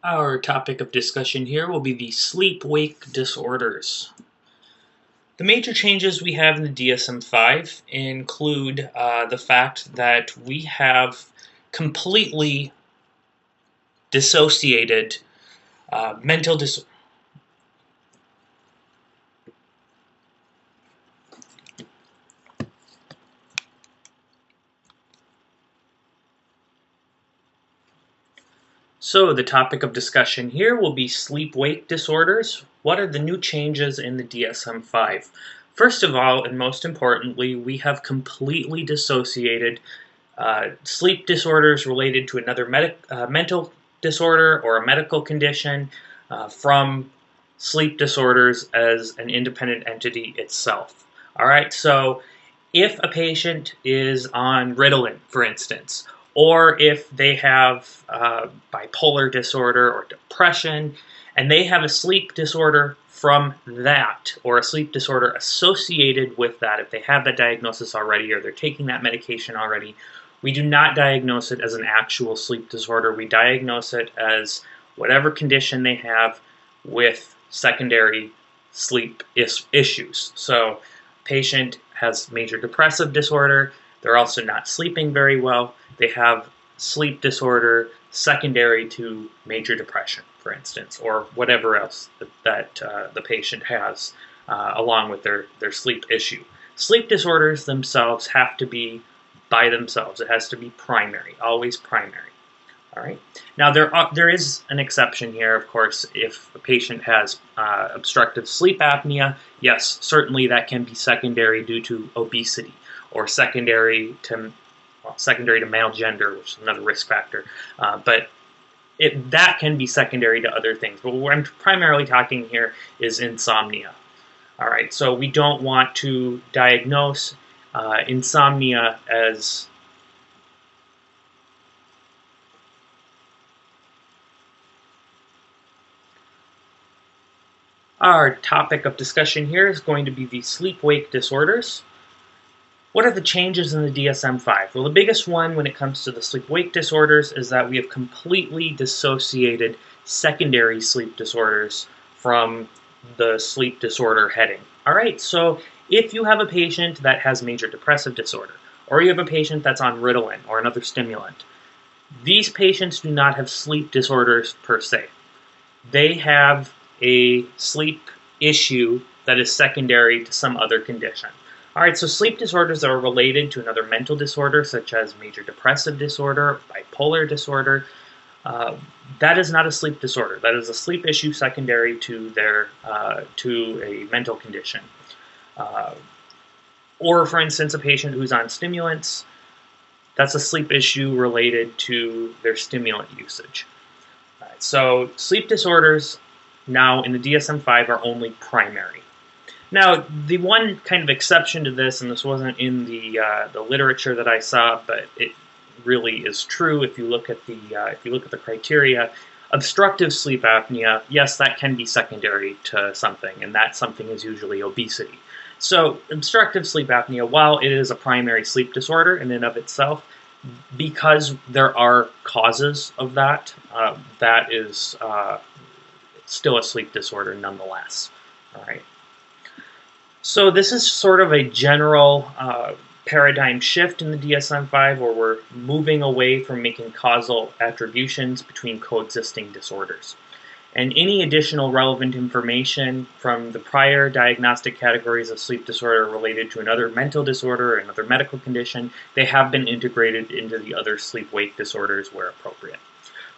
Our topic of discussion here will be the sleep-wake disorders. The major changes we have in the DSM-5 include the fact that we have completely dissociated mental disorders. So the topic of discussion here will be sleep-wake disorders. What are the new changes in the DSM-5? First of all, and most importantly, we have completely dissociated sleep disorders related to another mental disorder or a medical condition from sleep disorders as an independent entity itself. All right, so if a patient is on Ritalin, for instance, or if they have bipolar disorder or depression, and they have a sleep disorder from that, or a sleep disorder associated with that, if they have that diagnosis already or they're taking that medication already, we do not diagnose it as an actual sleep disorder. We diagnose it as whatever condition they have with secondary sleep issues. So, patient has major depressive disorder. They're also not sleeping very well. They have sleep disorder secondary to major depression, for instance, or whatever else that the patient has along with their sleep issue. Sleep disorders themselves have to be by themselves. It has to be primary, always primary. All right. Now, there is an exception here, of course, if a patient has obstructive sleep apnea. Yes, certainly that can be secondary due to obesity or secondary to male gender, which is another risk factor. But that can be secondary to other things. But what I'm primarily talking here is insomnia. All right. So we don't want to diagnose insomnia as our topic of discussion here is going to be the sleep-wake disorders. What are the changes in the DSM-5? Well, the biggest one when it comes to the sleep-wake disorders is that we have completely dissociated secondary sleep disorders from the sleep disorder heading. All right, so if you have a patient that has major depressive disorder, or you have a patient that's on Ritalin or another stimulant, these patients do not have sleep disorders per se. They have a sleep issue that is secondary to some other condition. All right, so sleep disorders are related to another mental disorder, such as major depressive disorder, bipolar disorder. That is not a sleep disorder. That is a sleep issue secondary to to a mental condition. Or, for instance, a patient who's on stimulants, that's a sleep issue related to their stimulant usage. All right, so sleep disorders now in the DSM-5 are only primary. Now, the one kind of exception to this, and this wasn't in the literature that I saw, but it really is true if you look at the criteria. Obstructive sleep apnea, yes, that can be secondary to something, and that something is usually obesity. So, obstructive sleep apnea, while it is a primary sleep disorder in and of itself, because there are causes of that, that is still a sleep disorder nonetheless. All right. So this is sort of a general paradigm shift in the DSM-5 where we're moving away from making causal attributions between coexisting disorders. And any additional relevant information from the prior diagnostic categories of sleep disorder related to another mental disorder or another medical condition, they have been integrated into the other sleep-wake disorders where appropriate.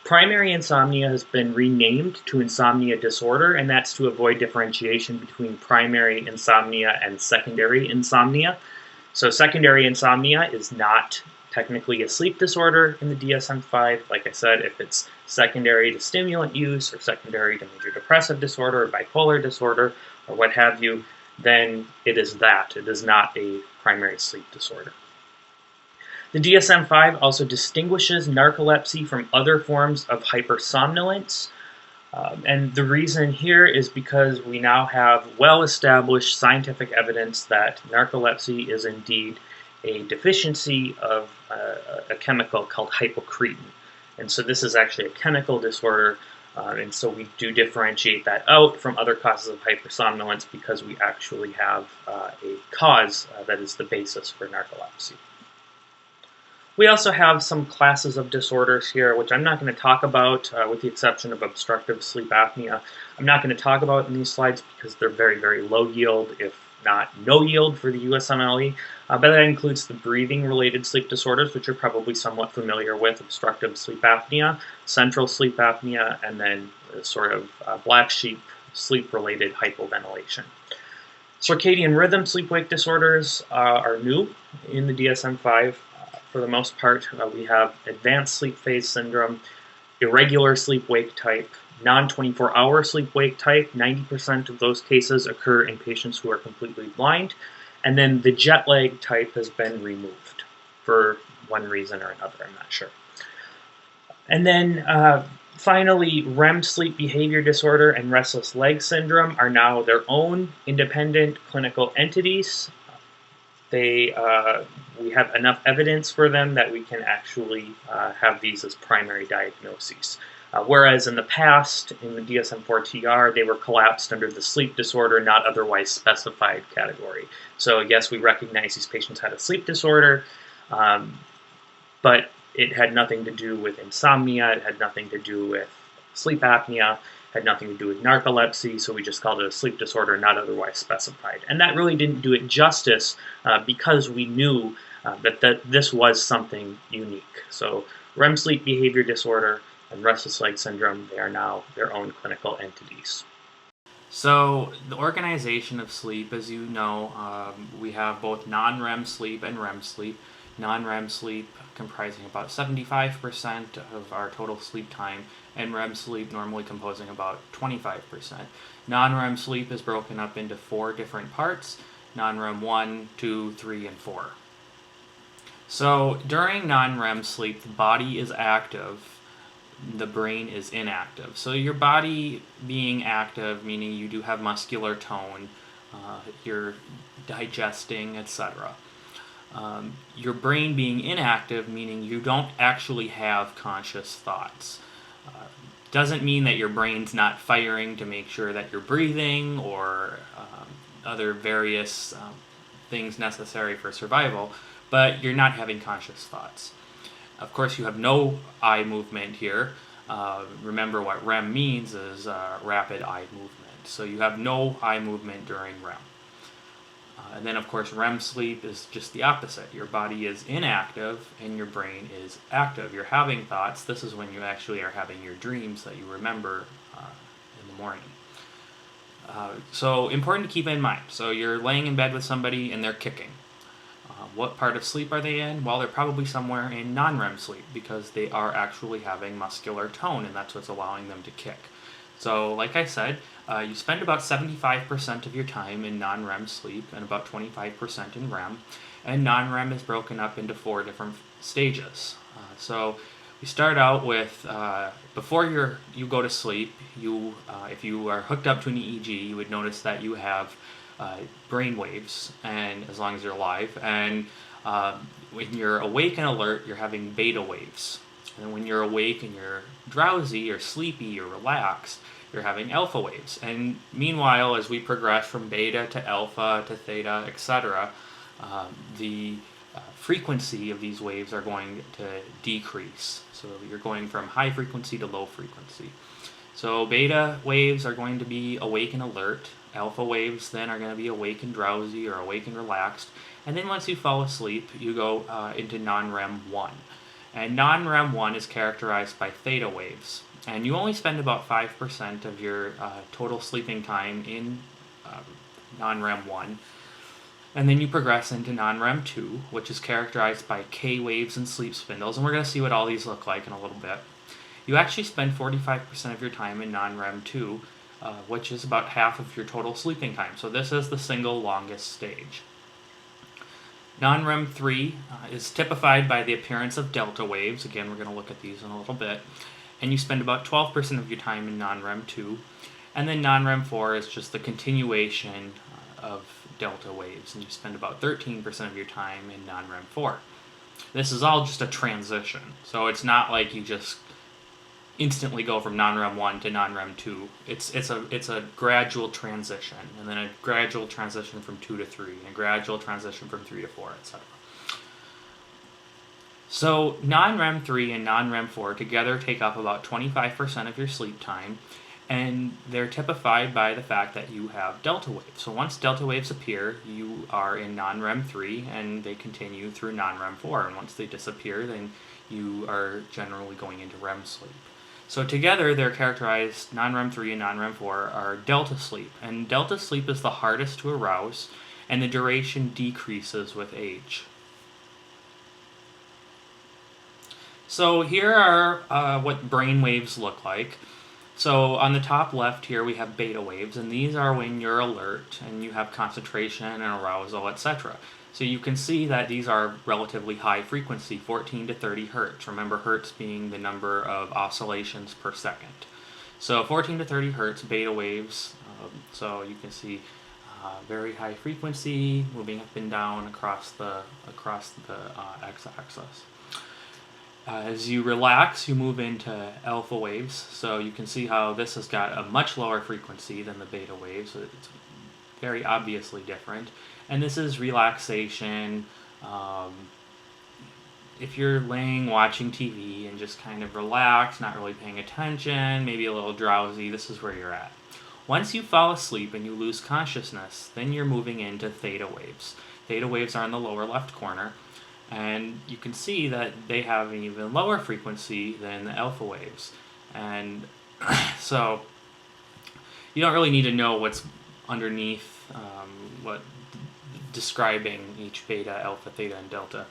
Primary insomnia has been renamed to insomnia disorder, and that's to avoid differentiation between primary insomnia and secondary insomnia. So secondary insomnia is not technically a sleep disorder in the DSM-5. Like I said, if it's secondary to stimulant use or secondary to major depressive disorder or bipolar disorder or what have you, then it is that. It is not a primary sleep disorder. The DSM-5 also distinguishes narcolepsy from other forms of hypersomnolence. And the reason here is because we now have well-established scientific evidence that narcolepsy is indeed a deficiency of a chemical called hypocretin. And so this is actually a chemical disorder And so we do differentiate that out from other causes of hypersomnolence because we actually have a cause that is the basis for narcolepsy. We also have some classes of disorders here, which I'm not going to talk about, with the exception of obstructive sleep apnea. I'm not going to talk about in these slides because they're very, very low yield, if not no yield for the USMLE. But that includes the breathing-related sleep disorders, which you're probably somewhat familiar with: obstructive sleep apnea, central sleep apnea, and then sort of black sheep sleep-related hypoventilation. Circadian rhythm sleep-wake disorders are new in the DSM-5. For the most part, we have advanced sleep phase syndrome, irregular sleep-wake type, non-24-hour sleep-wake type. 90% of those cases occur in patients who are completely blind. And then the jet lag type has been removed for one reason or another, I'm not sure. And then finally, REM sleep behavior disorder and restless leg syndrome are now their own independent clinical entities. We have enough evidence for them that we can actually have these as primary diagnoses. Whereas in the past, in the DSM-4-TR, they were collapsed under the sleep disorder not otherwise specified category. So yes, we recognize these patients had a sleep disorder, but it had nothing to do with insomnia, it had nothing to do with sleep apnea, had nothing to do with narcolepsy, so we just called it a sleep disorder not otherwise specified. And that really didn't do it justice because we knew that this was something unique. So REM sleep behavior disorder and restless leg syndrome, they are now their own clinical entities. So the organization of sleep, as you know, we have both non-REM sleep and REM sleep. Non-REM sleep comprising about 75% of our total sleep time, and REM sleep normally composing about 25%. Non-REM sleep is broken up into 4 different parts: non-REM 1, 2, 3, and 4. So during non-REM sleep, the body is active, the brain is inactive. So your body being active, meaning you do have muscular tone, you're digesting, etc. Your brain being inactive, meaning you don't actually have conscious thoughts. Doesn't mean that your brain's not firing to make sure that you're breathing or other various things necessary for survival, but you're not having conscious thoughts. Of course, you have no eye movement here. Remember, what REM means is rapid eye movement. So you have no eye movement during REM. And then, of course, REM sleep is just the opposite. Your body is inactive and your brain is active. You're having thoughts. This is when you actually are having your dreams that you remember in the morning. So important to keep in mind. So you're laying in bed with somebody and they're kicking. What part of sleep are they in? Well, they're probably somewhere in non-REM sleep because they are actually having muscular tone, and that's what's allowing them to kick. So, like I said, you spend about 75% of your time in non-REM sleep and about 25% in REM. And non-REM is broken up into 4 different stages. So we start out with, before you go to sleep, if you are hooked up to an EEG, you would notice that you have brain waves, and as long as you're alive. And when you're awake and alert, you're having beta waves. And when you're awake and you're drowsy or sleepy or relaxed, you're having alpha waves. And meanwhile, as we progress from beta to alpha to theta, etc., the frequency of these waves are going to decrease. So you're going from high frequency to low frequency. So beta waves are going to be awake and alert. Alpha waves then are going to be awake and drowsy or awake and relaxed. And then once you fall asleep, you go into non-REM 1. And non-REM 1 is characterized by theta waves. And you only spend about 5% of your total sleeping time in non-REM 1. And then you progress into non-REM 2, which is characterized by K waves and sleep spindles. And we're going to see what all these look like in a little bit. You actually spend 45% of your time in non-REM 2, which is about half of your total sleeping time. So this is the single longest stage. Non-REM 3 is typified by the appearance of delta waves. Again, we're going to look at these in a little bit. And you spend about 12% of your time in non-REM 2. And then non-REM 4 is just the continuation of delta waves, and you spend about 13% of your time in non-REM 4. This is all just a transition. So it's not like you just instantly go from non-REM 1 to non-REM 2. It's a gradual transition, and then a gradual transition from 2 to 3, and a gradual transition from 3 to 4, etc. So non-REM 3 and non-REM 4 together take up about 25% of your sleep time, and they're typified by the fact that you have delta waves. So once delta waves appear, you are in non-REM 3, and they continue through non-REM 4, and once they disappear, then you are generally going into REM sleep. So together, they're characterized, non-REM 3 and non-REM 4 are delta sleep, and delta sleep is the hardest to arouse, and the duration decreases with age. So here are what brain waves look like. So on the top left here we have beta waves, and these are when you're alert and you have concentration and arousal, etc. So you can see that these are relatively high frequency, 14 to 30 hertz. Remember, hertz being the number of oscillations per second. So 14 to 30 hertz beta waves. So you can see very high frequency moving up and down across the x-axis. As you relax, you move into alpha waves, so you can see how this has got a much lower frequency than the beta waves, so it's very obviously different. And this is relaxation. If you're laying watching TV and just kind of relaxed, not really paying attention, maybe a little drowsy, this is where you're at. Once you fall asleep and you lose consciousness, then you're moving into theta waves. Theta waves are in the lower left corner. And you can see that they have an even lower frequency than the alpha waves. And so you don't really need to know what's underneath what describing each beta, alpha, theta, and delta.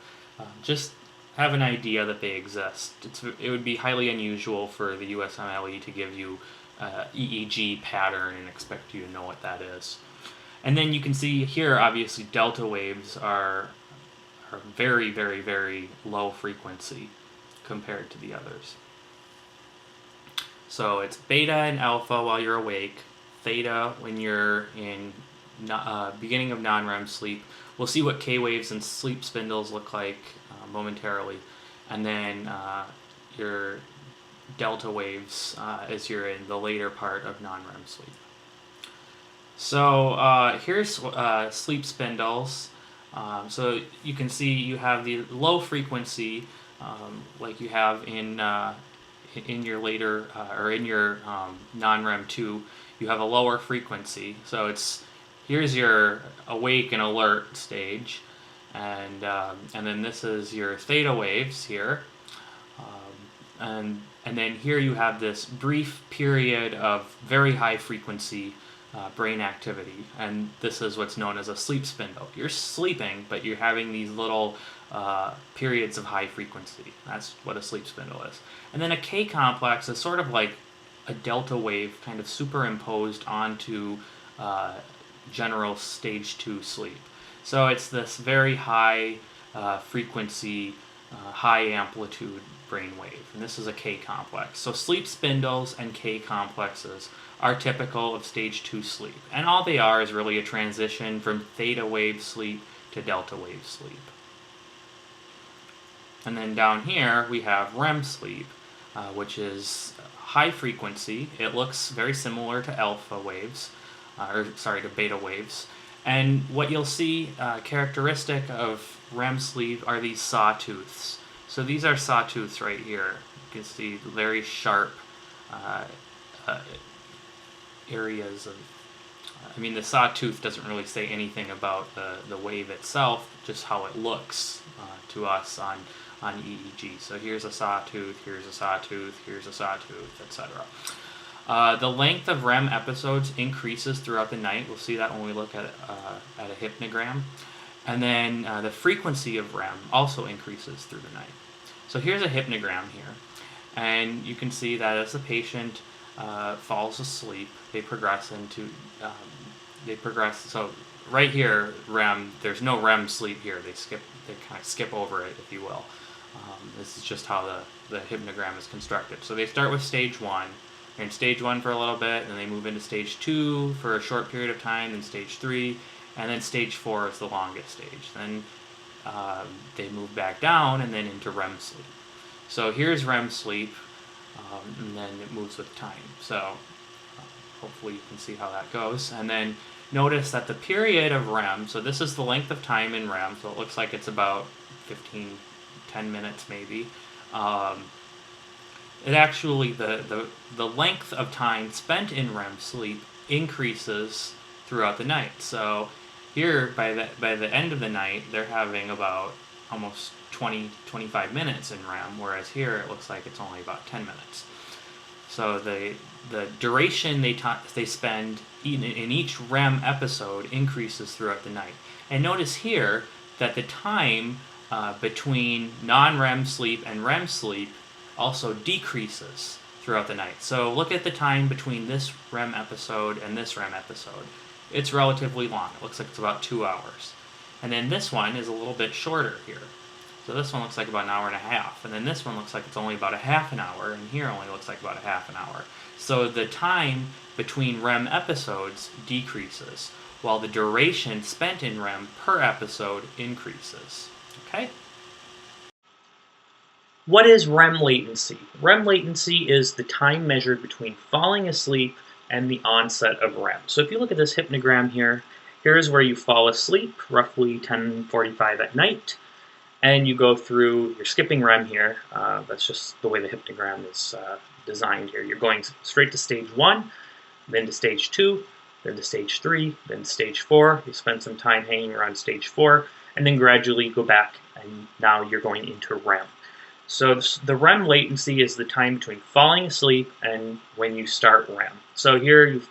Just have an idea that they exist. It would be highly unusual for the USMLE to give you EEG pattern and expect you to know what that is. And then you can see here, obviously, delta waves are very, very, very low frequency compared to the others. So it's beta and alpha while you're awake, theta when you're in beginning of non-REM sleep. We'll see what K waves and sleep spindles look like momentarily, and then your delta waves as you're in the later part of non-REM sleep. So here's sleep spindles. So you can see you have the low frequency, like you have in your later or in your non-REM 2. You have a lower frequency. So here's your awake and alert stage, and then this is your theta waves here, and then here you have this brief period of very high frequency brain activity, and this is what's known as a sleep spindle. You're sleeping, but you're having these little periods of high frequency. That's what a sleep spindle is. And then a K complex is sort of like a delta wave kind of superimposed onto general stage 2 sleep. So it's this very high frequency, high amplitude brain wave, and this is a K complex. So sleep spindles and K complexes are typical of stage 2 sleep, and all they are is really a transition from theta wave sleep to delta wave sleep. And then down here we have REM sleep, which is high frequency. It looks very similar to alpha waves, to beta waves. And what you'll see characteristic of REM sleep are these sawtooths. So these are sawtooths right here. You can see very sharp areas of, the sawtooth doesn't really say anything about the wave itself, just how it looks to us on EEG. So here's a sawtooth, here's a sawtooth, here's a sawtooth, etc. The length of REM episodes increases throughout the night. We'll see that when we look at a hypnogram. And then the frequency of REM also increases through the night. So here's a hypnogram here. And you can see that as the patient falls asleep, they progress. So right here, REM, there's no REM sleep here. They kind of skip over it, if you will. This is just how the hypnogram is constructed. So they start with stage 1. They're in stage 1 for a little bit, and then they move into stage 2 for a short period of time, then stage 3, and then stage 4 is the longest stage. Then they move back down and then into REM sleep. So here's REM sleep. and then it moves with time. So hopefully you can see how that goes. And then notice that the period of REM, so this is the length of time in REM, so it looks like it's about 10 minutes maybe. It actually, the length of time spent in REM sleep increases throughout the night. So here, by the end of the night, they're having about almost 25 minutes in REM, whereas here it looks like it's only about 10 minutes. So the duration they spend in each REM episode increases throughout the night. And notice here that the time between non-REM sleep and REM sleep also decreases throughout the night. So look at the time between this REM episode and this REM episode. It's relatively long. It looks like it's about 2 hours. And then this one is a little bit shorter here. So this one looks like about an hour and a half. And then this one looks like it's only about a half an hour. And here only looks like about a half an hour. So the time between REM episodes decreases, while the duration spent in REM per episode increases. Okay? What is REM latency? REM latency is the time measured between falling asleep and the onset of REM. So if you look at this hypnogram here, here's where you fall asleep, roughly 10:45 at night, and you go through, you're skipping REM here, that's just the way the hypnogram is designed here. You're going straight to stage 1, then to stage 2, then to stage 3, then to stage 4, you spend some time hanging around stage 4, and then gradually go back, and now you're going into REM. So the REM latency is the time between falling asleep and when you start REM. So here you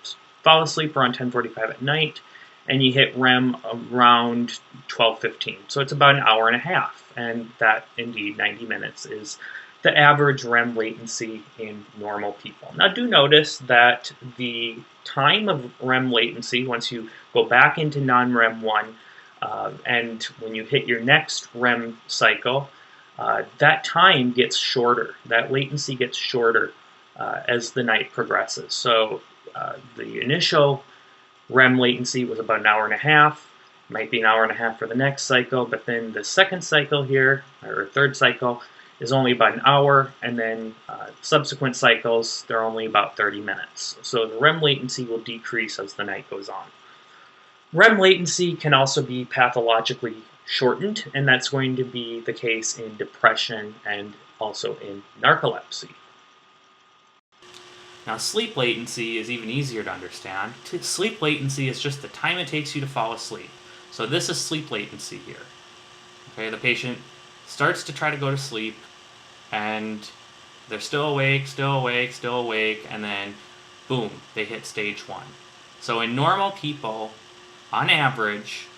fall asleep around 10:45 at night, and you hit REM around 12:15. So it's about an hour and a half, and that indeed 90 minutes is the average REM latency in normal people. Now do notice that the time of REM latency, once you go back into non-REM 1, and when you hit your next REM cycle, that time gets shorter. That latency gets shorter as the night progresses. So the initial REM latency was about an hour and a half, might be an hour and a half for the next cycle, but then the second cycle here, or third cycle, is only about an hour, and then subsequent cycles, they're only about 30 minutes. So the REM latency will decrease as the night goes on. REM latency can also be pathologically shortened, and that's going to be the case in depression and also in narcolepsy. Now, sleep latency is even easier to understand. Sleep latency is just the time it takes you to fall asleep. So this is sleep latency here. Okay, the patient starts to try to go to sleep, and they're still awake, and then boom, they hit stage 1. So in normal people, on average,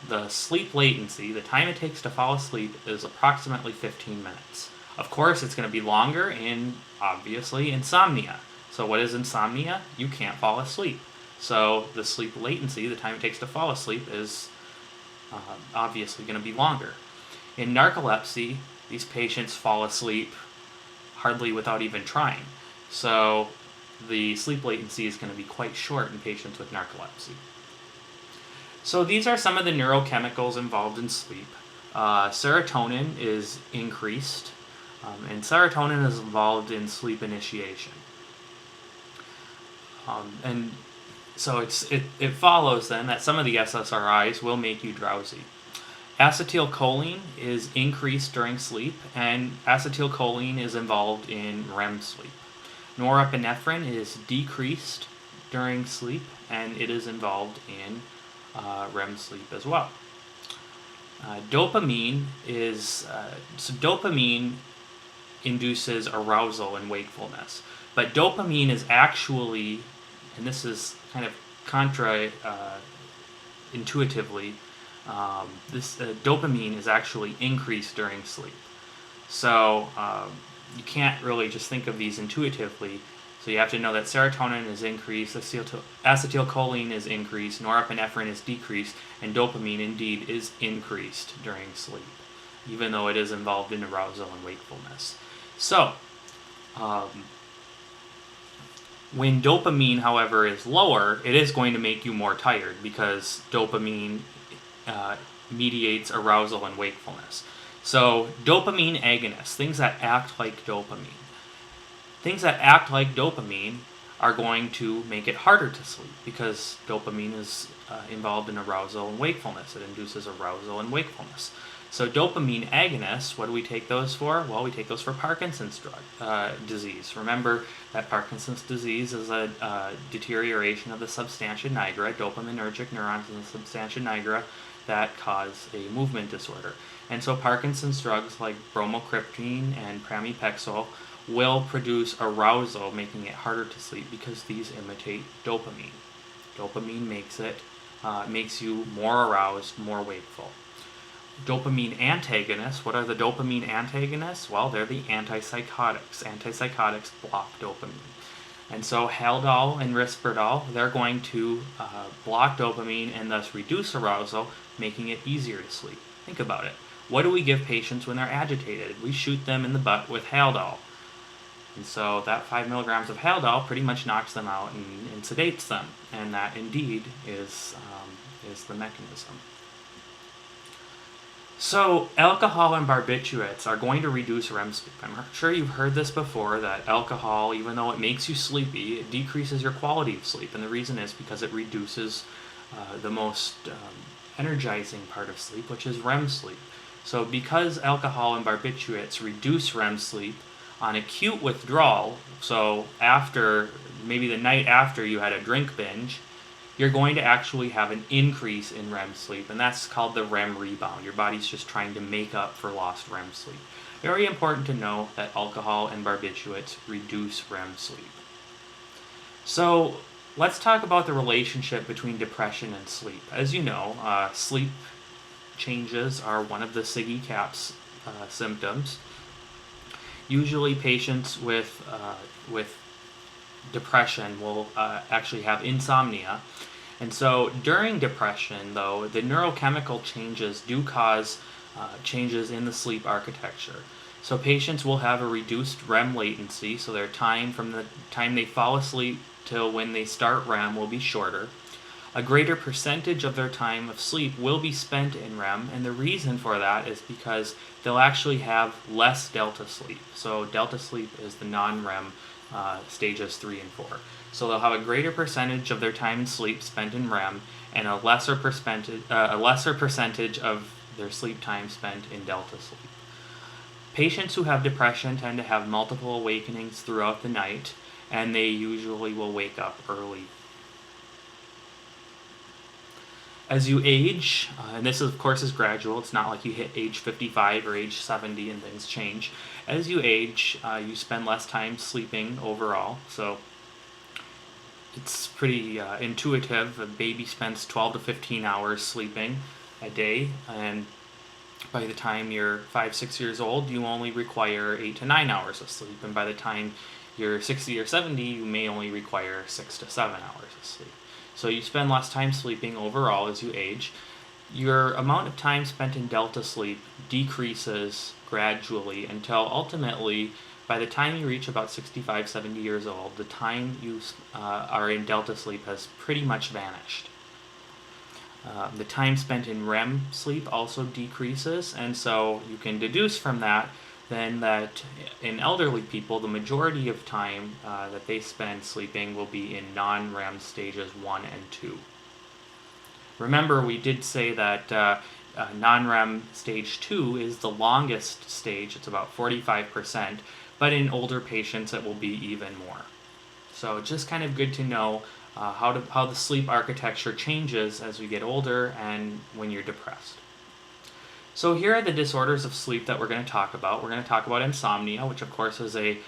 the sleep latency, the time it takes to fall asleep, is approximately 15 minutes. Of course, it's going to be longer in, obviously, insomnia. So what is insomnia? You can't fall asleep. So the sleep latency, the time it takes to fall asleep, is obviously going to be longer. In narcolepsy, these patients fall asleep hardly without even trying. So the sleep latency is going to be quite short in patients with narcolepsy. So these are some of the neurochemicals involved in sleep. Serotonin is increased, and serotonin is involved in sleep initiation. And so it follows then that some of the SSRIs will make you drowsy. Acetylcholine is increased during sleep, and acetylcholine is involved in REM sleep. Norepinephrine is decreased during sleep, and it is involved in REM sleep as well. Dopamine induces arousal and wakefulness, but dopamine is actually, and this is kind of intuitively, dopamine is actually increased during sleep. So you can't really just think of these intuitively. So you have to know that serotonin is increased, acetylcholine is increased, norepinephrine is decreased, and dopamine indeed is increased during sleep, even though it is involved in arousal and wakefulness. So, when dopamine, however, is lower, it is going to make you more tired because dopamine mediates arousal and wakefulness. So, dopamine agonists, things that act like dopamine. Things that act like dopamine are going to make it harder to sleep because dopamine is involved in arousal and wakefulness. It induces arousal and wakefulness. So dopamine agonists, what do we take those for? Well, we take those for Parkinson's disease. Remember that Parkinson's disease is a deterioration of the substantia nigra, dopaminergic neurons in the substantia nigra that cause a movement disorder. And so Parkinson's drugs like bromocriptine and pramipexole will produce arousal, making it harder to sleep because these imitate dopamine. Dopamine makes you more aroused, more wakeful. Dopamine antagonists, what are the dopamine antagonists? Well, they're the antipsychotics. Antipsychotics block dopamine. And so Haldol and Risperdal, they're going to block dopamine and thus reduce arousal, making it easier to sleep. Think about it. What do we give patients when they're agitated? We shoot them in the butt with Haldol. And so that 5 milligrams of Haldol pretty much knocks them out and sedates them. And that indeed is the mechanism. So alcohol and barbiturates are going to reduce REM sleep. I'm sure you've heard this before, that alcohol, even though it makes you sleepy, it decreases your quality of sleep. And the reason is because it reduces the most energizing part of sleep, which is REM sleep. So because alcohol and barbiturates reduce REM sleep on acute withdrawal, so after, maybe the night after you had a drink binge, you're going to actually have an increase in REM sleep, and that's called the REM rebound. Your body's just trying to make up for lost REM sleep. Very important to know that alcohol and barbiturates reduce REM sleep. So let's talk about the relationship between depression and sleep. As you know, sleep changes are one of the SIGI CAPS symptoms. Usually patients with depression will actually have insomnia. And so during depression, though, the neurochemical changes do cause changes in the sleep architecture. So patients will have a reduced REM latency, so their time from the time they fall asleep till when they start REM will be shorter. A greater percentage of their time of sleep will be spent in REM, and the reason for that is because they'll actually have less delta sleep. So delta sleep is the non-REM stages 3 and 4. So they'll have a greater percentage of their time in sleep spent in REM, and a lesser percentage of their sleep time spent in delta sleep. Patients who have depression tend to have multiple awakenings throughout the night, and they usually will wake up early. As you age, and this of course is gradual, it's not like you hit age 55 or age 70 and things change. As you age, you spend less time sleeping overall, so it's pretty intuitive. A baby spends 12 to 15 hours sleeping a day, and by the time you're 5-6 years old, you only require 8 to 9 hours of sleep, and by the time you're 60 or 70, you may only require 6 to 7 hours of sleep. So you spend less time sleeping overall as you age. Your amount of time spent in delta sleep decreases gradually until ultimately, by the time you reach about 65, 70 years old, the time you are in delta sleep has pretty much vanished. The time spent in REM sleep also decreases, and so you can deduce from that then that in elderly people, the majority of time that they spend sleeping will be in non-REM stages 1 and 2. Remember, we did say that non-REM stage 2 is the longest stage. It's about 45%, but in older patients it will be even more. So just kind of good to know how the sleep architecture changes as we get older and when you're depressed. So here are the disorders of sleep that we're going to talk about. We're going to talk about insomnia, which of course is a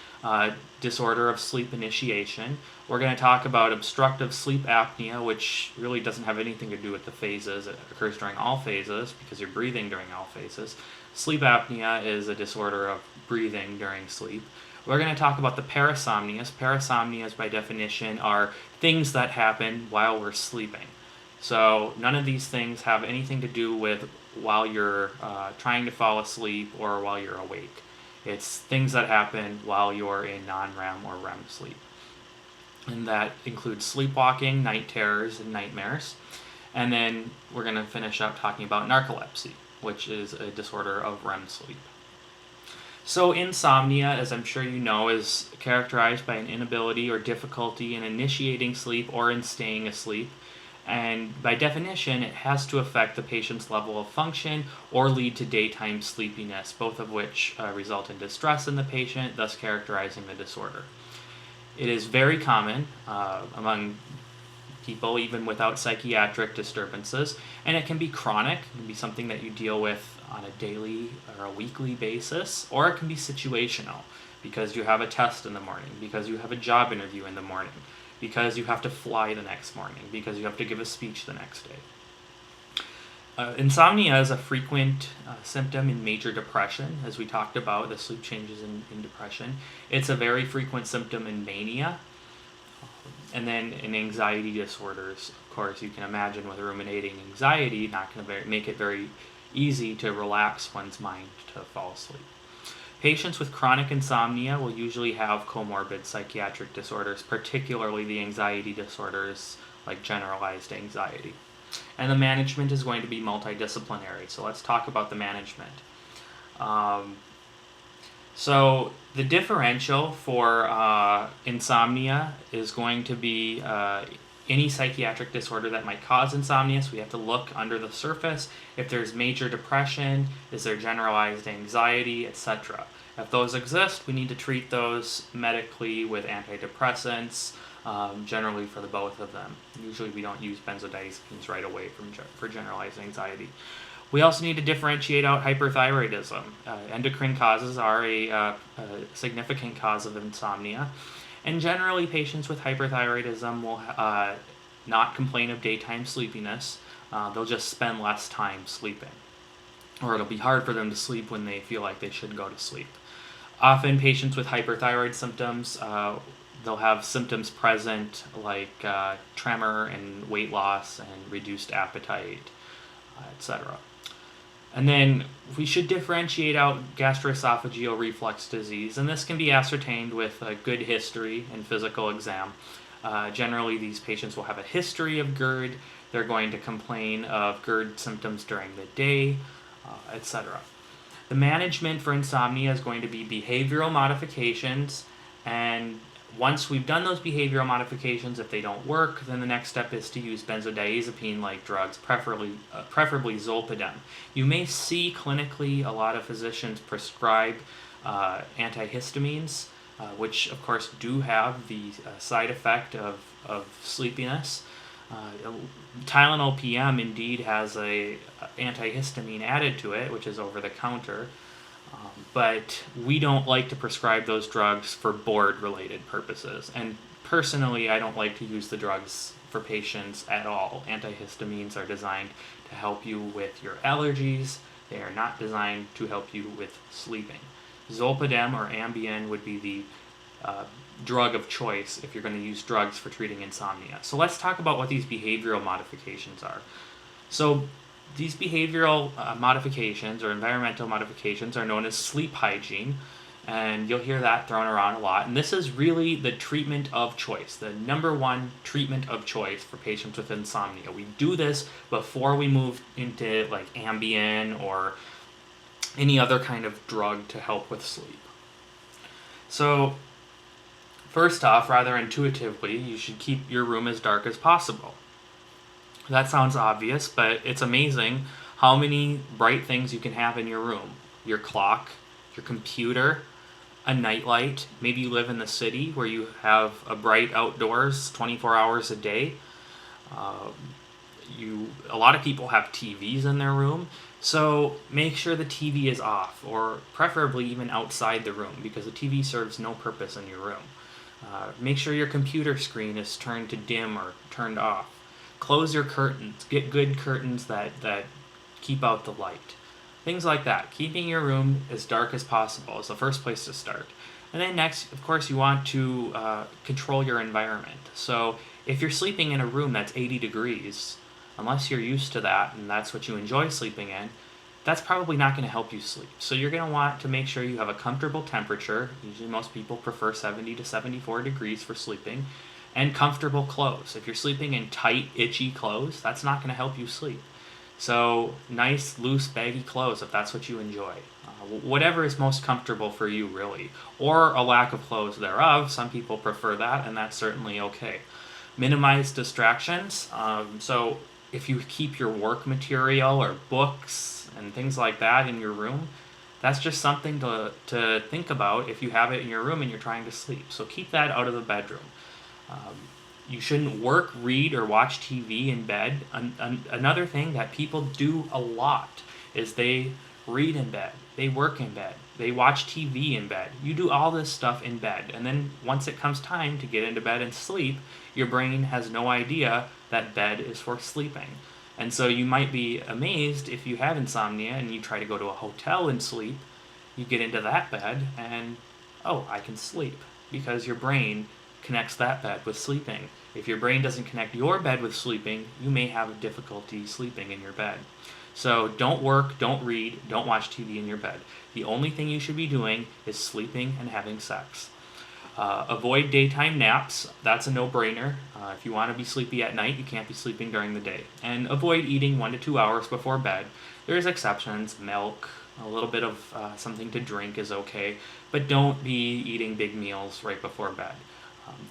disorder of sleep initiation. We're going to talk about obstructive sleep apnea, which really doesn't have anything to do with the phases. It occurs during all phases because you're breathing during all phases. Sleep apnea is a disorder of breathing during sleep. We're going to talk about the parasomnias. Parasomnias, by definition, are things that happen while we're sleeping. So none of these things have anything to do with while you're trying to fall asleep or while you're awake. It's things that happen while you're in non-REM or REM sleep. And that includes sleepwalking, night terrors, and nightmares. And then we're going to finish up talking about narcolepsy, which is a disorder of REM sleep. So insomnia, as I'm sure you know, is characterized by an inability or difficulty in initiating sleep or in staying asleep. And by definition, it has to affect the patient's level of function or lead to daytime sleepiness, both of which result in distress in the patient, thus characterizing the disorder. It is very common among people, even without psychiatric disturbances, and it can be chronic. It can be something that you deal with on a daily or a weekly basis, or it can be situational because you have a test in the morning, because you have a job interview in the morning, because you have to fly the next morning, because you have to give a speech the next day. Insomnia is a frequent symptom in major depression, as we talked about, the sleep changes in depression. It's a very frequent symptom in mania. And then in anxiety disorders, of course, you can imagine with ruminating anxiety, not going to make it very easy to relax one's mind to fall asleep. Patients with chronic insomnia will usually have comorbid psychiatric disorders, particularly the anxiety disorders like generalized anxiety. And the management is going to be multidisciplinary. So let's talk about the management. So the differential for insomnia is going to be any psychiatric disorder that might cause insomnia. So we have to look under the surface. If there's major depression, is there generalized anxiety, etc. If those exist, we need to treat those medically with antidepressants, generally for the both of them. Usually we don't use benzodiazepines right away for generalized anxiety. We also need to differentiate out hyperthyroidism. Endocrine causes are a significant cause of insomnia. And generally, patients with hyperthyroidism will not complain of daytime sleepiness. They'll just spend less time sleeping. Or it'll be hard for them to sleep when they feel like they should go to sleep. Often, patients with hyperthyroid symptoms, they'll have symptoms present like tremor and weight loss and reduced appetite, etc. And then we should differentiate out gastroesophageal reflux disease, and this can be ascertained with a good history and physical exam. Generally, these patients will have a history of GERD. They're going to complain of GERD symptoms during the day, etc. The management for insomnia is going to be behavioral modifications, and once we've done those behavioral modifications, if they don't work, then the next step is to use benzodiazepine-like drugs, preferably zolpidem. You may see clinically a lot of physicians prescribe antihistamines, which of course do have the side effect of sleepiness. Tylenol PM indeed has a antihistamine added to it, which is over the counter. But we don't like to prescribe those drugs for board-related purposes. And personally, I don't like to use the drugs for patients at all. Antihistamines are designed to help you with your allergies. They are not designed to help you with sleeping. Zolpidem or Ambien would be the drug of choice if you're going to use drugs for treating insomnia. So let's talk about what these behavioral modifications are. So these behavioral modifications or environmental modifications are known as sleep hygiene, and you'll hear that thrown around a lot. And this is really the treatment of choice, the number one treatment of choice for patients with insomnia. We do this before we move into like Ambien or any other kind of drug to help with sleep. So first off, rather intuitively, you should keep your room as dark as possible. That sounds obvious, but it's amazing how many bright things you can have in your room. Your clock, your computer, a nightlight. Maybe you live in the city where you have a bright outdoors 24 hours a day. A lot of people have TVs in their room, so make sure the TV is off, or preferably even outside the room, because the TV serves no purpose in your room. Make sure your computer screen is turned to dim or turned off. Close your curtains. Get good curtains that keep out the light. Things like that. Keeping your room as dark as possible is the first place to start. And then next, of course, you want to control your environment. So if you're sleeping in a room that's 80 degrees, unless you're used to that and that's what you enjoy sleeping in, that's probably not going to help you sleep. So you're going to want to make sure you have a comfortable temperature. Usually most people prefer 70 to 74 degrees for sleeping. And comfortable clothes. If you're sleeping in tight, itchy clothes, that's not going to help you sleep. So nice, loose, baggy clothes if that's what you enjoy. Whatever is most comfortable for you, really. Or a lack of clothes thereof. Some people prefer that, and that's certainly okay. Minimize distractions. So if you keep your work material or books and things like that in your room, that's just something to think about if you have it in your room and you're trying to sleep. So keep that out of the bedroom. You shouldn't work, read, or watch TV in bed. Another thing that people do a lot is they read in bed, they work in bed, they watch TV in bed. You do all this stuff in bed, and then once it comes time to get into bed and sleep, your brain has no idea that bed is for sleeping. And so you might be amazed if you have insomnia and you try to go to a hotel and sleep, you get into that bed and, oh, I can sleep, because your brain connects that bed with sleeping. If your brain doesn't connect your bed with sleeping, you may have difficulty sleeping in your bed. So don't work, don't read, don't watch TV in your bed. The only thing you should be doing is sleeping and having sex. Avoid daytime naps. That's a no-brainer. If you want to be sleepy at night, you can't be sleeping during the day. And avoid eating 1 to 2 hours before bed. There's exceptions. Milk, a little bit of something to drink is okay. But don't be eating big meals right before bed.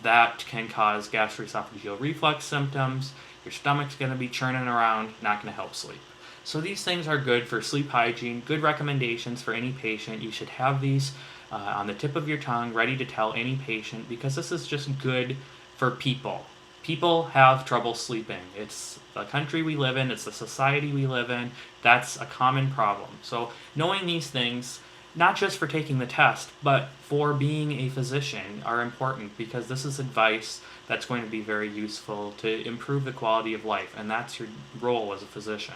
That can cause gastroesophageal reflux symptoms. Your stomach's going to be churning around, not going to help sleep. So these things are good for sleep hygiene, good recommendations for any patient. You should have these on the tip of your tongue, ready to tell any patient, because this is just good for people. People have trouble sleeping. It's the country we live in, it's the society we live in. That's a common problem. So knowing these things, not just for taking the test, but for being a physician, are important, because this is advice that's going to be very useful to improve the quality of life, and that's your role as a physician.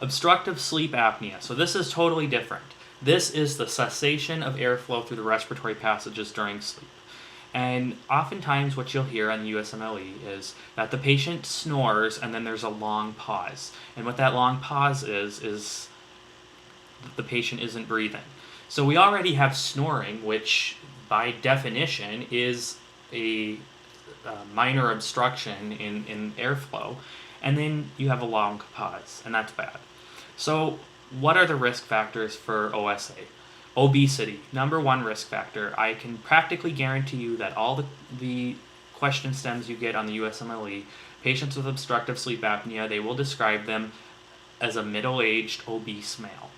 Obstructive sleep apnea. So this is totally different. This is the cessation of airflow through the respiratory passages during sleep. And oftentimes what you'll hear on the USMLE is that the patient snores and then there's a long pause. And what that long pause is that the patient isn't breathing. So we already have snoring, which by definition is a minor obstruction in airflow. And then you have a long pause, and that's bad. So what are the risk factors for OSA? Obesity, number one risk factor. I can practically guarantee you that all the question stems you get on the USMLE, patients with obstructive sleep apnea, they will describe them as a middle-aged obese male.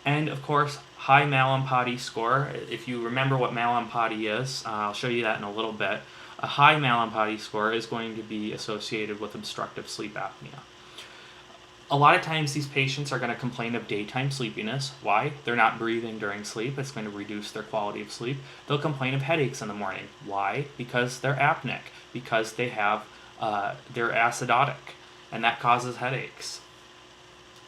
And of course, high Mallampati score. If you remember what Mallampati is, I'll show you that in a little bit. A high Mallampati score is going to be associated with obstructive sleep apnea. A lot of times these patients are going to complain of daytime sleepiness. Why? They're not breathing during sleep. It's going to reduce their quality of sleep. They'll complain of headaches in the morning. Why? Because they're apneic. Because they're acidotic, and that causes headaches.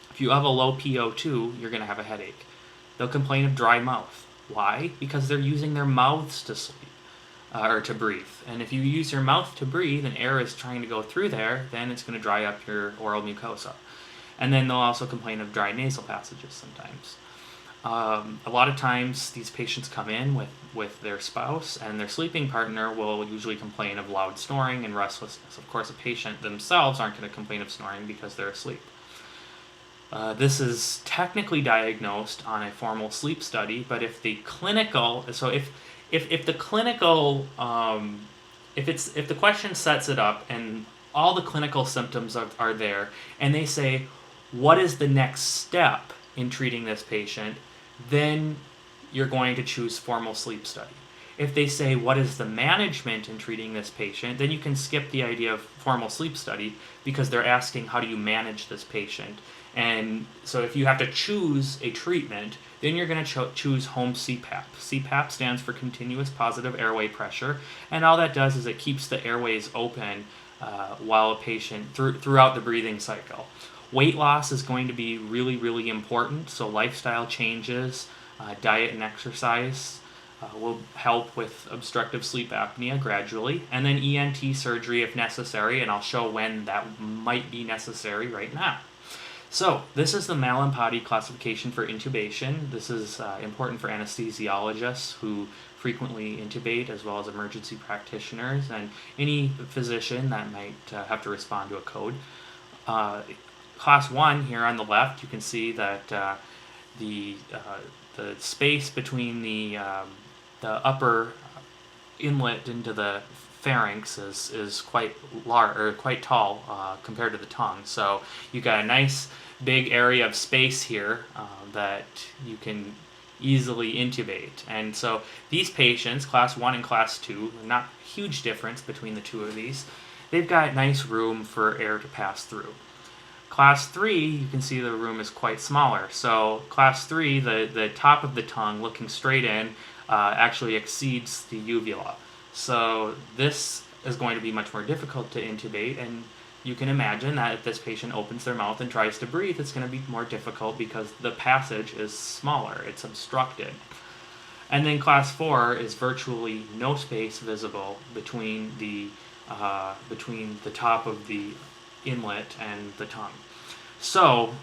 If you have a low PO2, you're going to have a headache. They'll complain of dry mouth. Why? Because they're using their mouths to sleep. Or to breathe. And if you use your mouth to breathe and air is trying to go through there, then it's going to dry up your oral mucosa. And then they'll also complain of dry nasal passages sometimes. A lot of times these patients come in with their spouse, and their sleeping partner will usually complain of loud snoring and restlessness. Of course, a patient themselves aren't going to complain of snoring because they're asleep. This is technically diagnosed on a formal sleep study, but if the clinical, so if the clinical, if the question sets it up and all the clinical symptoms are there, and they say, what is the next step in treating this patient, then you're going to choose formal sleep study. If they say, what is the management in treating this patient, then you can skip the idea of formal sleep study, because they're asking, how do you manage this patient? And so if you have to choose a treatment, then you're going to choose home CPAP. CPAP stands for continuous positive airway pressure, and all that does is it keeps the airways open while a patient, throughout the breathing cycle. Weight loss is going to be really, really important, so lifestyle changes, diet and exercise will help with obstructive sleep apnea gradually, and then ENT surgery if necessary, and I'll show when that might be necessary right now. So, this is the Mallampati classification for intubation. This is important for anesthesiologists who frequently intubate, as well as emergency practitioners and any physician that might have to respond to a code. class 1 here on the left, you can see that the space between the upper inlet into the pharynx is quite large or quite tall compared to the tongue. So you got a nice big area of space here that you can easily intubate. And so these patients, class 1 and class 2, not a huge difference between the two of these, they've got nice room for air to pass through. Class 3, you can see the room is quite smaller. So class 3, the top of the tongue looking straight in actually exceeds the uvula. So this is going to be much more difficult to intubate, and you can imagine that if this patient opens their mouth and tries to breathe, it's going to be more difficult because the passage is smaller, it's obstructed. And then class 4 is virtually no space visible between the top of the inlet and the tongue. So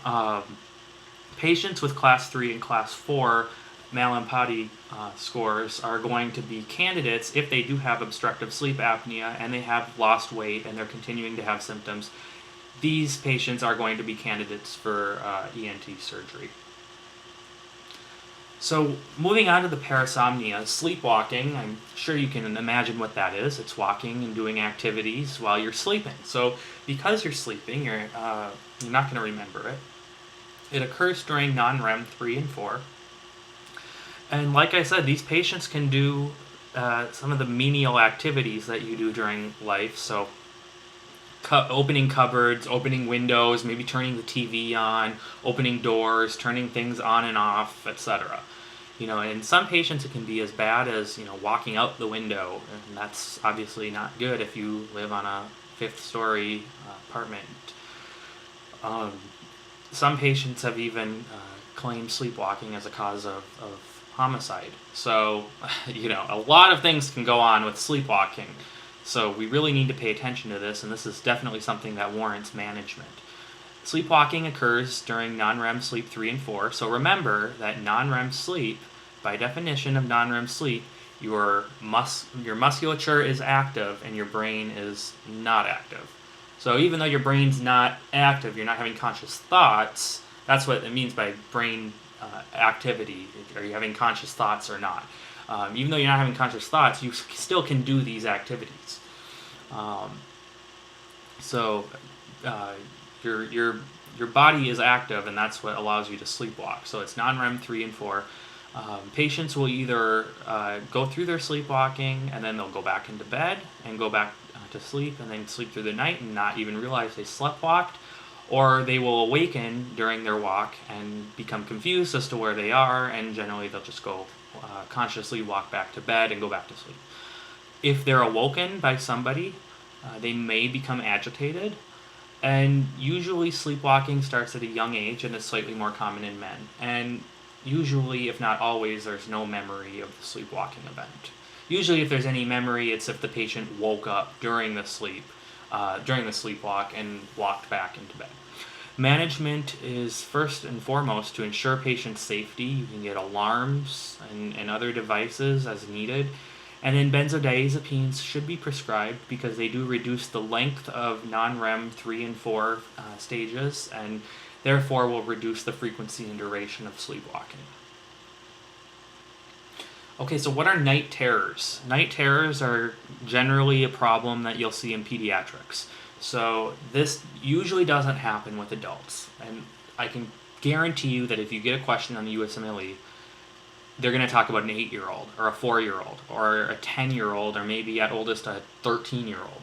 patients with class 3 and class 4 Mallampati scores are going to be candidates if they do have obstructive sleep apnea and they have lost weight and they're continuing to have symptoms. These patients are going to be candidates for ENT surgery. So moving on to the parasomnia, sleepwalking, I'm sure you can imagine what that is. It's walking and doing activities while you're sleeping. So because you're sleeping, you're not going to remember it. It occurs during non-REM 3 and 4. And like I said, these patients can do some of the menial activities that you do during life. So opening cupboards, opening windows, maybe turning the TV on, opening doors, turning things on and off, etc. In some patients it can be as bad as, walking out the window. And that's obviously not good if you live on a 5th-story apartment. Some patients have even claimed sleepwalking as a cause of homicide. So, a lot of things can go on with sleepwalking. So we really need to pay attention to this, and this is definitely something that warrants management. Sleepwalking occurs during non-REM sleep 3 and 4. So remember that non-REM sleep, by definition of non-REM sleep, your musculature is active and your brain is not active. So even though your brain's not active, you're not having conscious thoughts. That's what it means by brain activity. Are you having conscious thoughts or not? Even though you're not having conscious thoughts, you still can do these activities. Your body is active, and that's what allows you to sleepwalk. So it's non-REM 3 and 4. Patients will either go through their sleepwalking and then they'll go back into bed and go back to sleep and then sleep through the night and not even realize they sleptwalked, or they will awaken during their walk and become confused as to where they are, and generally they'll just go consciously walk back to bed and go back to sleep. If they're awoken by somebody, they may become agitated, and usually sleepwalking starts at a young age and is slightly more common in men. And usually, if not always, there's no memory of the sleepwalking event. Usually if there's any memory, it's if the patient woke up during the sleepwalk and walked back into bed. Management is first and foremost to ensure patient safety. You can get alarms and other devices as needed. And then benzodiazepines should be prescribed because they do reduce the length of non-REM 3 and 4 stages, and therefore will reduce the frequency and duration of sleepwalking. Okay, so what are night terrors? Night terrors are generally a problem that you'll see in pediatrics. So this usually doesn't happen with adults. And I can guarantee you that if you get a question on the USMLE, they're going to talk about an 8-year-old or a 4-year-old or a 10-year-old or maybe at oldest a 13-year-old.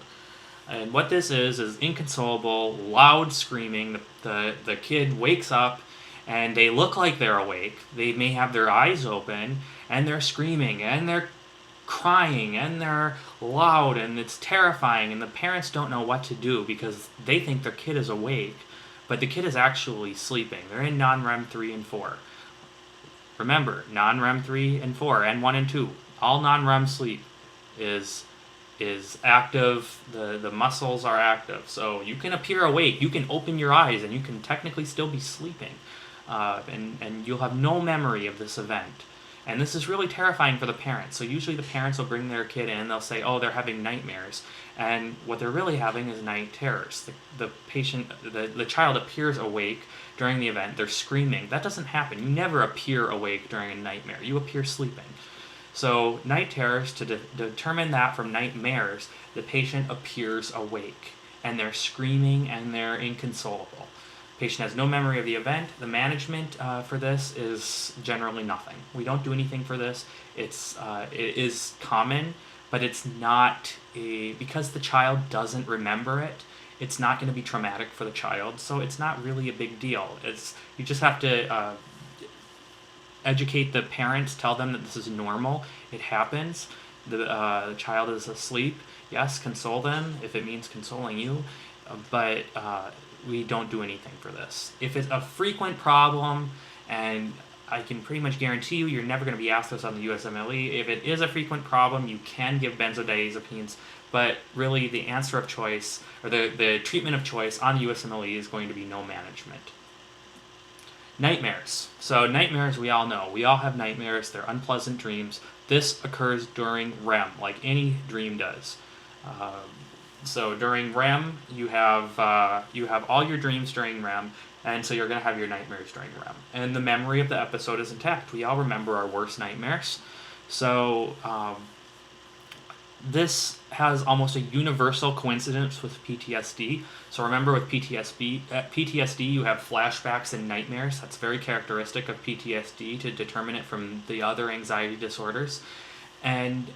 And what this is inconsolable, loud screaming. The kid wakes up and they look like they're awake. They may have their eyes open and they're screaming and they're crying and they're loud and it's terrifying, and the parents don't know what to do because they think their kid is awake, but the kid is actually sleeping. They're in non-REM 3 and 4. Remember, non-REM 3 and 4 and 1 and 2, all non-REM sleep is active. The muscles are active, so you can appear awake, you can open your eyes, and you can technically still be sleeping, and you'll have no memory of this event. And this is really terrifying for the parents. So usually the parents will bring their kid in, they'll say, oh, they're having nightmares. And what they're really having is night terrors. The child appears awake during the event, they're screaming. That doesn't happen. You never appear awake during a nightmare. You appear sleeping. So night terrors, to determine that from nightmares, the patient appears awake, and they're screaming and they're inconsolable. Patient has no memory of the event. The management for this is generally nothing. We don't do anything for this. It is common, but it's not because the child doesn't remember it. It's not going to be traumatic for the child, so it's not really a big deal. You just have to educate the parents, tell them that this is normal. It happens. The child is asleep. Yes, console them if it means consoling you, but we don't do anything for this. If it's a frequent problem, and I can pretty much guarantee you're never going to be asked this on the USMLE. If it is a frequent problem, you can give benzodiazepines, but really the answer of choice, or the treatment of choice on the USMLE is going to be no management. Nightmares. So nightmares, we all know. We all have nightmares. They're unpleasant dreams. This occurs during REM, like any dream does. So during REM, you have all your dreams during REM, and so you're going to have your nightmares during REM. And the memory of the episode is intact. We all remember our worst nightmares. So this has almost a universal coincidence with PTSD. So remember, with PTSD, you have flashbacks and nightmares. That's very characteristic of PTSD to determine it from the other anxiety disorders. And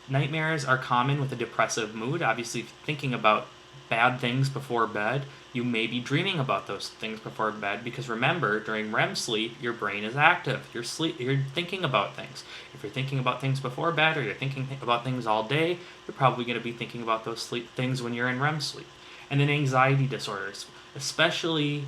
nightmares are common with a depressive mood. Obviously, thinking about bad things before bed, you may be dreaming about those things before bed, because remember, during REM sleep, your brain is active. You're thinking about things. If you're thinking about things before bed, or you're thinking about things all day, you're probably going to be thinking about those things when you're in REM sleep. And then anxiety disorders, especially,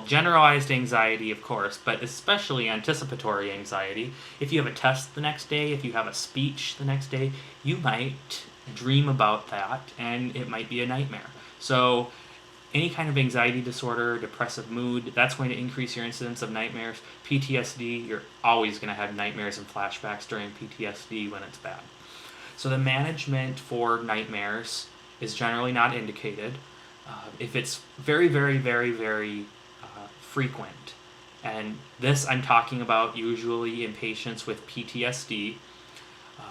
generalized anxiety, of course, but especially anticipatory anxiety. If you have a test the next day, if you have a speech the next day, you might dream about that, and it might be a nightmare. So any kind of anxiety disorder, depressive mood, that's going to increase your incidence of nightmares. PTSD, you're always going to have nightmares and flashbacks during PTSD when it's bad. So the management for nightmares is generally not indicated. If it's very, very, very, very frequent, and this I'm talking about usually in patients with PTSD,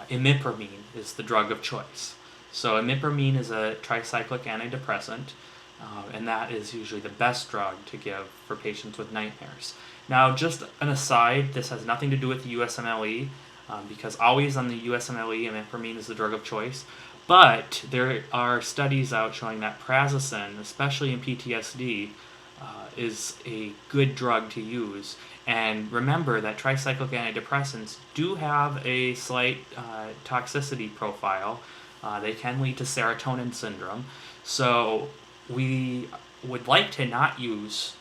imipramine is the drug of choice. So imipramine is a tricyclic antidepressant, and that is usually the best drug to give for patients with nightmares. Now, just an aside, this has nothing to do with the USMLE, because always on the USMLE, imipramine is the drug of choice. But there are studies out showing that prazosin, especially in PTSD, is a good drug to use. And remember that tricyclic antidepressants do have a slight toxicity profile. They can lead to serotonin syndrome. So we would like to not use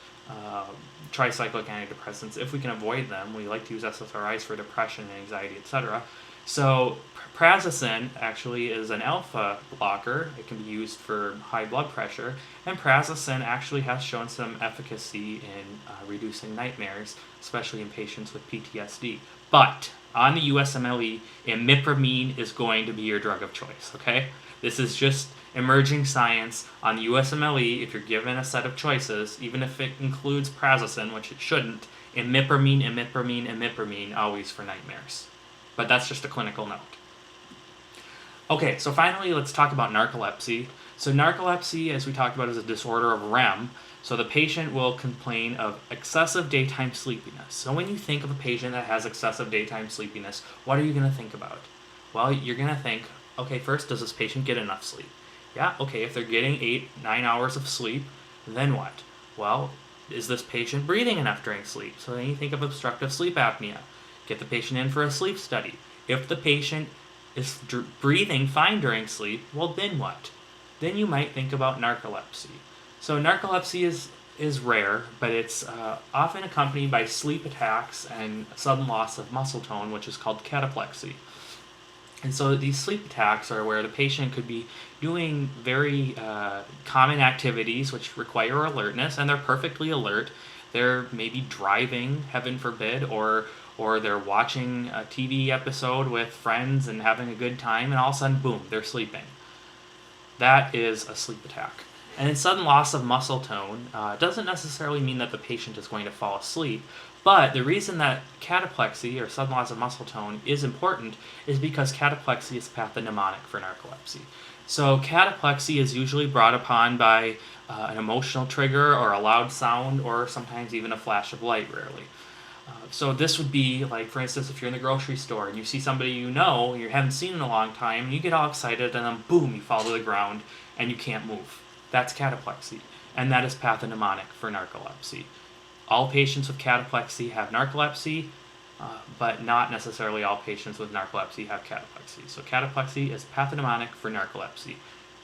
tricyclic antidepressants if we can avoid them. We like to use SSRIs for depression, anxiety, etc. So prazosin actually is an alpha blocker. It can be used for high blood pressure, and prazosin actually has shown some efficacy in reducing nightmares, especially in patients with PTSD. But on the USMLE, imipramine is going to be your drug of choice, okay? This is just emerging science. On the USMLE, if you're given a set of choices, even if it includes prazosin, which it shouldn't, imipramine, always for nightmares. But that's just a clinical note. Okay, so finally, let's talk about narcolepsy. So narcolepsy, as we talked about, is a disorder of REM. So the patient will complain of excessive daytime sleepiness. So when you think of a patient that has excessive daytime sleepiness, what are you going to think about? Well, you're going to think, okay, first, does this patient get enough sleep? Yeah, okay, if they're getting 8-9 hours of sleep, then what? Well, is this patient breathing enough during sleep? So then you think of obstructive sleep apnea. Get the patient in for a sleep study. If the patient is breathing fine during sleep, well, then what? Then you might think about narcolepsy. So narcolepsy is rare, but it's often accompanied by sleep attacks and sudden loss of muscle tone, which is called cataplexy. And so these sleep attacks are where the patient could be doing very common activities which require alertness, and they're perfectly alert. They're maybe driving, heaven forbid, or or they're watching a TV episode with friends and having a good time, and all of a sudden, boom, they're sleeping. That is a sleep attack. And in sudden loss of muscle tone doesn't necessarily mean that the patient is going to fall asleep, but the reason that cataplexy or sudden loss of muscle tone is important is because cataplexy is pathognomonic for narcolepsy. So cataplexy is usually brought upon by an emotional trigger or a loud sound or sometimes even a flash of light, rarely. So this would be like, for instance, if you're in the grocery store and you see somebody you know, you haven't seen in a long time, and you get all excited and then boom, you fall to the ground and you can't move. That's cataplexy, and that is pathognomonic for narcolepsy. All patients with cataplexy have narcolepsy, but not necessarily all patients with narcolepsy have cataplexy. So cataplexy is pathognomonic for narcolepsy.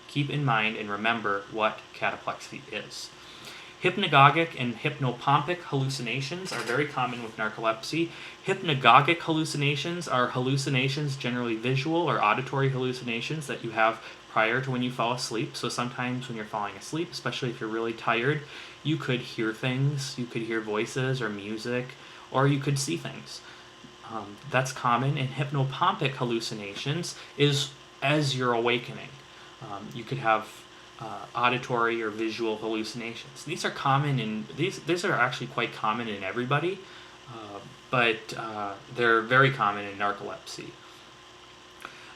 Keep in mind and remember what cataplexy is. Hypnagogic and hypnopompic hallucinations are very common with narcolepsy. Hypnagogic hallucinations are hallucinations, generally visual or auditory hallucinations, that you have prior to when you fall asleep. So sometimes when you're falling asleep, especially if you're really tired, you could hear things, you could hear voices or music, or you could see things. That's common. And hypnopompic hallucinations is as you're awakening. You could have auditory or visual hallucinations. These are common in these are actually quite common in everybody, but they're very common in narcolepsy.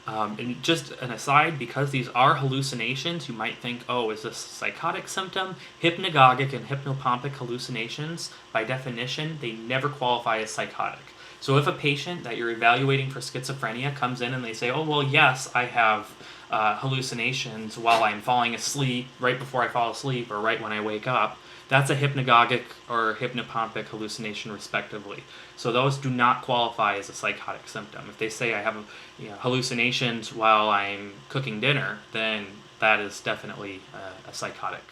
And just an aside, because these are hallucinations, you might think, oh, is this a psychotic symptom? Hypnagogic and hypnopompic hallucinations, by definition, they never qualify as psychotic. So if a patient that you're evaluating for schizophrenia comes in and they say, oh, well, yes, I have hallucinations while I'm falling asleep, right before I fall asleep, or right when I wake up, that's a hypnagogic or hypnopompic hallucination, respectively. So those do not qualify as a psychotic symptom. If they say I have hallucinations while I'm cooking dinner, then that is definitely a psychotic